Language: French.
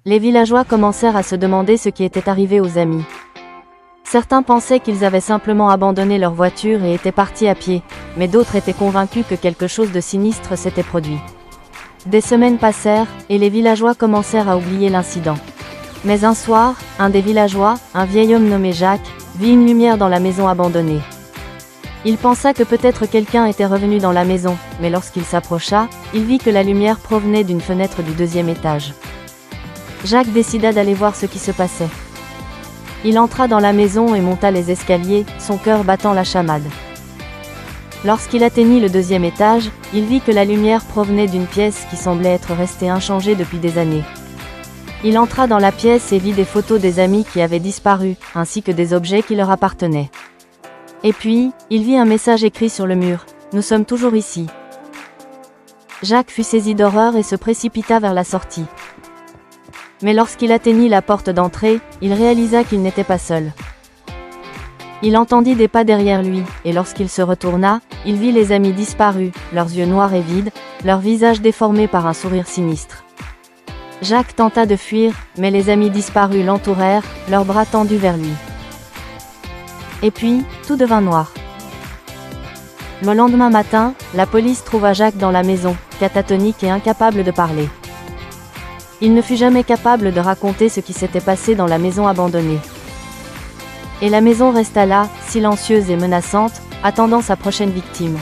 Les villageois commencèrent à se demander ce qui était arrivé aux amis. Certains pensaient qu'ils avaient simplement abandonné leur voiture et étaient partis à pied, mais d'autres étaient convaincus que quelque chose de sinistre s'était produit. Des semaines passèrent, et les villageois commencèrent à oublier l'incident. Mais un soir, un des villageois, un vieil homme nommé Jacques, vit une lumière dans la maison abandonnée. Il pensa que peut-être quelqu'un était revenu dans la maison, mais lorsqu'il s'approcha, il vit que la lumière provenait d'une fenêtre du deuxième étage. Jacques décida d'aller voir ce qui se passait. Il entra dans la maison et monta les escaliers, son cœur battant la chamade. Lorsqu'il atteignit le deuxième étage, il vit que la lumière provenait d'une pièce qui semblait être restée inchangée depuis des années. Il entra dans la pièce et vit des photos des amis qui avaient disparu, ainsi que des objets qui leur appartenaient. Et puis, il vit un message écrit sur le mur, « Nous sommes toujours ici ». Jacques fut saisi d'horreur et se précipita vers la sortie. Mais lorsqu'il atteignit la porte d'entrée, il réalisa qu'il n'était pas seul. Il entendit des pas derrière lui, et lorsqu'il se retourna, il vit les amis disparus, leurs yeux noirs et vides, leurs visages déformés par un sourire sinistre. Jacques tenta de fuir, mais les amis disparus l'entourèrent, leurs bras tendus vers lui. Et puis, tout devint noir. Le lendemain matin, la police trouva Jacques dans la maison, catatonique et incapable de parler. Il ne fut jamais capable de raconter ce qui s'était passé dans la maison abandonnée. Et la maison resta là, silencieuse et menaçante, attendant sa prochaine victime.